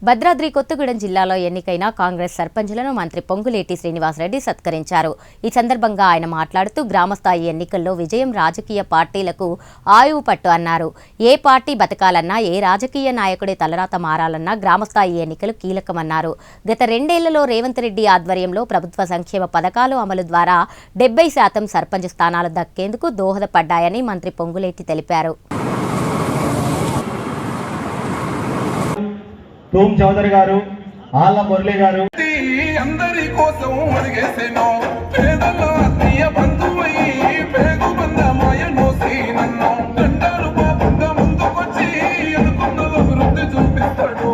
భద్రాద్రి కొత్తగూడెం జిల్లాలో ఎన్నికైన కాంగ్రెస్ సర్పంచులను మంత్రి పొంగులేటి శ్రీనివాసరెడ్డి సత్కరించారు. ఈ సందర్భంగా ఆయన మాట్లాడుతూ గ్రామస్థాయి ఎన్నికల్లో విజయం రాజకీయ పార్టీలకు ఆయువు పట్టు అన్నారు. ఏ పార్టీ బతకాలన్నా, ఏ రాజకీయ నాయకుడి తలరాత మారాలన్నా గ్రామస్థాయి ఎన్నికలు కీలకమన్నారు. గత 2 ఏళ్లలో రేవంత్ రెడ్డి ఆధ్వర్యంలో ప్రభుత్వ సంక్షేమ పథకాలు అమలు ద్వారా 70% సర్పంచ్ స్థానాలు దక్కేందుకు దోహదపడ్డాయని మంత్రి పొంగులేటి తెలిపారు. తూమ్ చౌదరి గారు, ఆళ్ళ మురళి గారు అందరి కోసం అడిగేసేనో పేదల ఆత్మీయ బంధువై పేగు బంధమాయ నోసి నన్ను దండాలు పాపంగా ముందుకొచ్చి అనుకున్న అభివృద్ధి చూపిస్తాడు.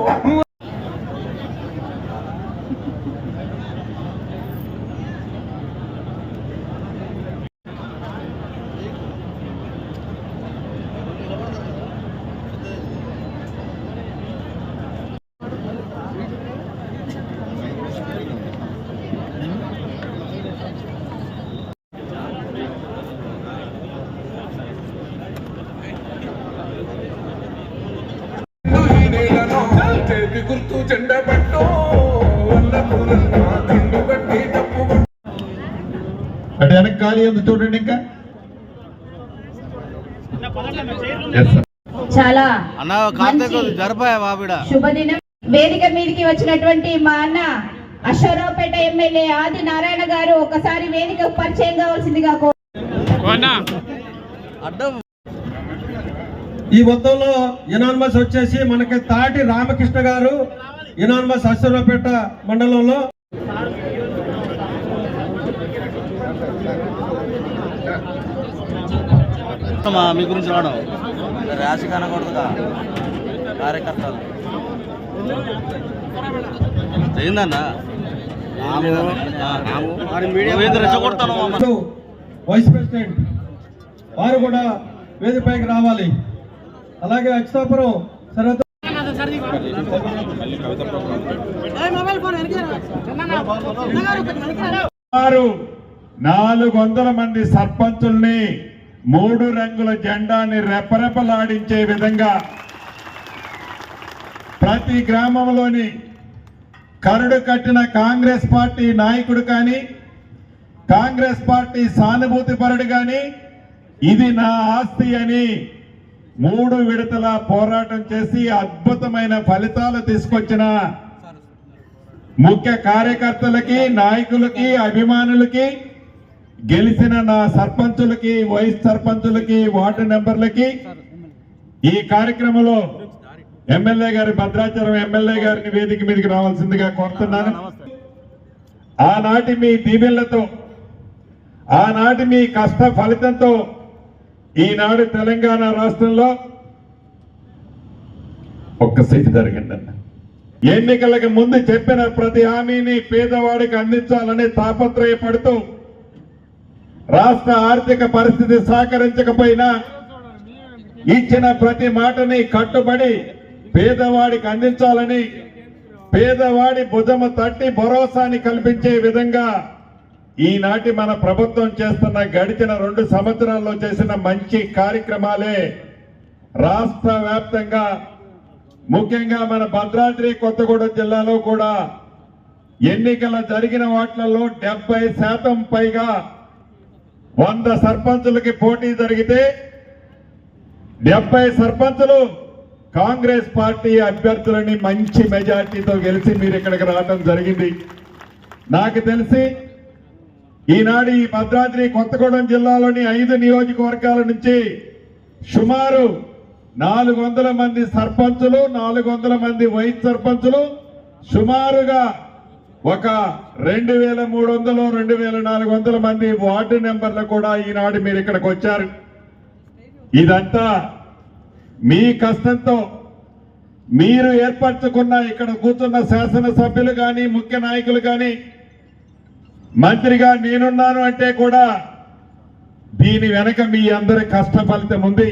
గుర్తు జెండా పట్టు అటు వెనక ఖాళీ ఉంది చూడండి. ఇంకా చాలా శుభదినం. వేదిక మీదకి వచ్చినటువంటి మా అన్న అశ్వరావుపేట ఎమ్మెల్యే ఆది నారాయణ గారు ఒకసారి వేదిక పరిచయం కావాల్సిందిగా ఈ మొత్తంలో యునానిమస్ వచ్చేసి మనకి తాటి రామకృష్ణ గారు, యునానిమస్ అశ్వరావుపేట మండలంలో. మీ గురించి రావడం రాశి కనకూడదుగా కార్యకర్తలు చేయిందన్నా వైస్ ప్రెసిడెంట్ వారు కూడా వేదికపైకి రావాలి. అలాగే అక్షతాపురం సర్వత 400 మంది సర్పంచుల్ని 3 రంగుల జెండాని రెపరెపలాడించే విధంగా ప్రతి గ్రామంలోని కరుడు కట్టిన కాంగ్రెస్ పార్టీ నాయకుడు కానీ, కాంగ్రెస్ పార్టీ సానుభూతి పరుడు కానీ ఇది నా ఆస్తి అని 3 విడతల పోరాటం చేసి అద్భుతమైన ఫలితాలు తీసుకొచ్చిన ముఖ్య కార్యకర్తలకి, నాయకులకి, అభిమానులకి, గెలిచిన నా సర్పంచులకి, వైస్ సర్పంచులకి, వార్డు మెంబర్లకి ఈ కార్యక్రమంలో ఎమ్మెల్యే గారి, భద్రాచలం ఎమ్మెల్యే గారిని వేదిక మీదకి రావాల్సిందిగా కోరుతున్నాను. ఆనాటి మీ దీవెనలతో, ఆనాటి మీ కష్ట ఫలితంతో ఈనాడు తెలంగాణ రాష్ట్రంలో ఒక్క సీటు జరిగిందన్న. ఎన్నికలకు ముందు చెప్పిన ప్రతి హామీని పేదవాడికి అందించాలని తాపత్రయపడుతూ రాష్ట్ర ఆర్థిక పరిస్థితి సహకరించకపోయినా ఇచ్చిన ప్రతి మాటని కట్టుబడి పేదవాడికి అందించాలని, పేదవాడి భుజము తట్టి భరోసాని కల్పించే విధంగా ఈనాటి మన ప్రభుత్వం చేస్తున్న గడిచిన 2 సంవత్సరాల్లో చేసిన మంచి కార్యక్రమాలే రాష్ట్ర వ్యాప్తంగా, ముఖ్యంగా మన భద్రాద్రి కొత్తగూడెం జిల్లాలో కూడా ఎన్నికల జరిగిన వాటిలలో 70% పైగా 100 సర్పంచులకి పోటీ జరిగితే 70 సర్పంచులు కాంగ్రెస్ పార్టీ అభ్యర్థులని మంచి మెజార్టీతో గెలిచి మీరు ఇక్కడికి రావడం జరిగింది. నాకు తెలిసి ఈనాడు ఈ భద్రాద్రి కొత్తగూడెం జిల్లాలోని 5 నియోజకవర్గాల నుంచి సుమారు 400 మంది సర్పంచులు, 400 మంది వైస్ సర్పంచులు, సుమారుగా ఒక 2300, 2400 మంది వార్డు మెంబర్లు కూడా ఈనాడు మీరు ఇక్కడికి వచ్చారు. ఇదంతా మీ కష్టంతో మీరు ఏర్పరచుకున్న, ఇక్కడ కూర్చున్న శాసనసభ్యులు కానీ, ముఖ్య నాయకులు కానీ, మంత్రిగా నేనున్నాను అంటే కూడా దీని వెనక మీ అందరి కష్ట ఫలితం ఉంది.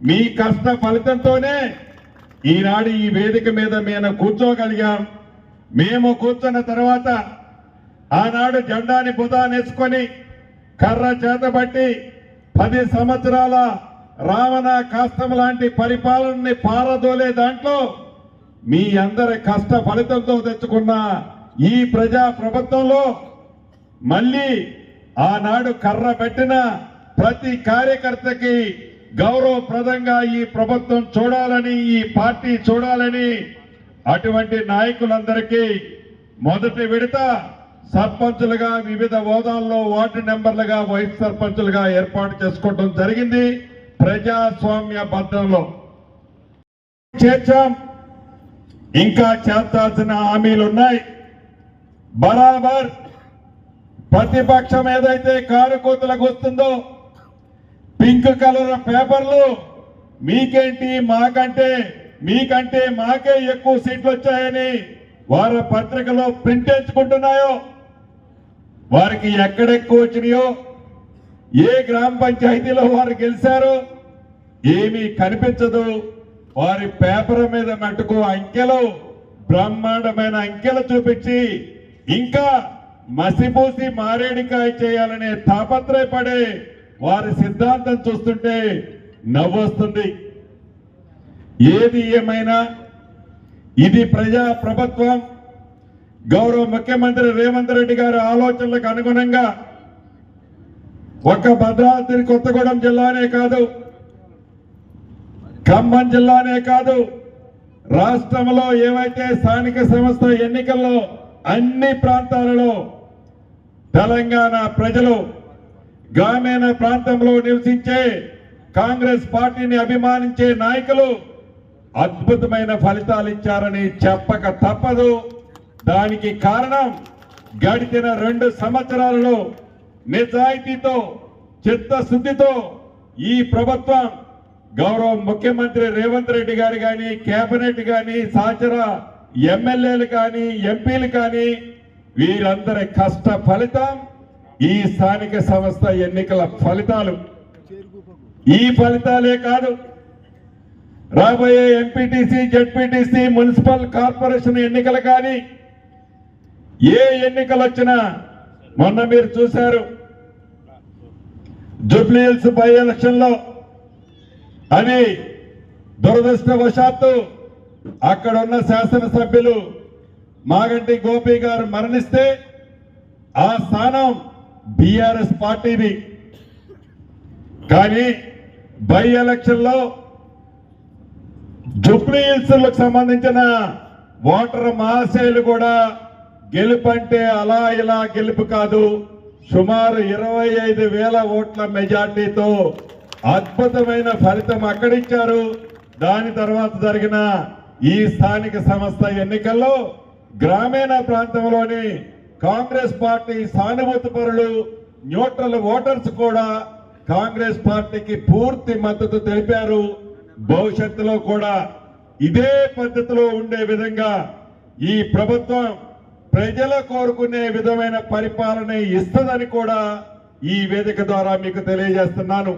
మీ కష్ట ఫలితంతోనే ఈనాడు ఈ వేదిక మీద మేము కూర్చోగలిగాం. మేము కూర్చున్న తర్వాత ఆనాడు జెండాని బుధానేసుకొని కర్ర చేతబట్టి 10 సంవత్సరాల రావణ కాస్తం లాంటి పరిపాలనని పారదోలే దాంట్లో మీ అందరి కష్ట ఫలితంతో తెచ్చుకున్న ఈ ప్రజా ప్రభుత్వంలో మళ్ళీ ఆనాడు కర్ర పెట్టిన ప్రతి కార్యకర్తకి గౌరవప్రదంగా ఈ ప్రభుత్వం చూడాలని, ఈ పార్టీ చూడాలని అటువంటి నాయకులందరికీ మొదటి విడత సర్పంచులుగా వివిధ హోదాల్లో వార్డు మెంబర్లుగా వైస్ సర్పంచులుగా ఏర్పాటు చేసుకోవడం జరిగింది. ప్రజాస్వామ్య బద్దంలో చేర్చాం. ఇంకా చేర్చాల్సిన హామీలు ఉన్నాయి. బరాబర్ ప్రతిపక్షం ఏదైతే కారుకూతలకు వస్తుందో పింక్ కలర్ పేపర్లు మీకేంటి మీకంటే మాకే ఎక్కువ సీట్లు వచ్చాయని వారి పత్రికలో ప్రింట్ ఎంచుకుంటున్నాయో, వారికి ఎక్కడెక్కువ వచ్చినాయో, ఏ గ్రామ పంచాయతీలో వారు గెలిచారో ఏమీ కనిపించదు. వారి పేపర్ మీద మటుకు అంకెలు, బ్రహ్మాండమైన అంకెలు చూపించి ఇంకా మసిపూసి మారేడికాయ చేయాలనే తాపత్రయపడే వారి సిద్ధాంతం చూస్తుంటే నవ్వొస్తుంది. ఏది ఏమైనా ఇది ప్రజా ప్రభుత్వం. గౌరవ ముఖ్యమంత్రి రేవంత్ రెడ్డి గారి ఆలోచనలకు అనుగుణంగా ఒక్క భద్రాద్రి కొత్తగూడెం జిల్లానే కాదు, ఖమ్మం జిల్లానే కాదు, రాష్ట్రంలో ఏవైతే స్థానిక సంస్థ ఎన్నికల్లో అన్ని ప్రాంతాలలో తెలంగాణ ప్రజలు గ్రామీణ ప్రాంతంలో నివసించే కాంగ్రెస్ పార్టీని అభిమానించే నాయకులు అద్భుతమైన ఫలితాలు ఇచ్చారని చెప్పక తప్పదు. దానికి కారణం గడిచిన 2 సంవత్సరాలలో నిజాయితీతో, చిత్తశుద్ధితో ఈ ప్రభుత్వం గౌరవ ముఖ్యమంత్రి రేవంత్ రెడ్డి గారు కానీ, కేబినెట్ కానీ, సహచర ఎమ్మెల్యేలు కానీ, ఎంపీలు కానీ వీరందరి కష్ట ఫలితం ఈ స్థానిక సంస్థ ఎన్నికల ఫలితాలు. ఈ ఫలితాలే కాదు, రాబోయే ఎంపీటీసీ, జెడ్పీటీసీ, మున్సిపల్ కార్పొరేషన్ ఎన్నికలు కానీ ఏ ఎన్నికలు వచ్చినా మొన్న మీరు చూశారు జూబ్లీ హిల్స్ బై ఎలక్షన్ లో అని దురదృష్టవశాత్తు అక్కడ ఉన్న శాసనసభ్యులు మాగంటి గోపి గారు మరణిస్తే ఆ స్థానం బీఆర్ఎస్ పార్టీది. కానీ బై ఎలక్షన్ లో జూబ్లీ హిల్స్ సంబంధించిన ఓటర్ మహాశయులు కూడా గెలుపంటే అలా ఇలా గెలుపు కాదు, సుమారు 25,000 ఓట్ల మెజార్టీతో అద్భుతమైన ఫలితం అక్కడిచ్చారు. దాని తర్వాత జరిగిన ఈ స్థానిక సంస్థ ఎన్నికల్లో గ్రామీణ ప్రాంతంలోని కాంగ్రెస్ పార్టీ సానుభూతి పరులు, న్యూట్రల్ ఓటర్స్ కూడా కాంగ్రెస్ పార్టీకి పూర్తి మద్దతు తెలిపారు. భవిష్యత్తులో కూడా ఇదే పద్ధతిలో ఉండే విధంగా ఈ ప్రభుత్వం ప్రజలు కోరుకునే విధమైన పరిపాలన ఇస్తుందని కూడా ఈ వేదిక ద్వారా మీకు తెలియజేస్తున్నాను.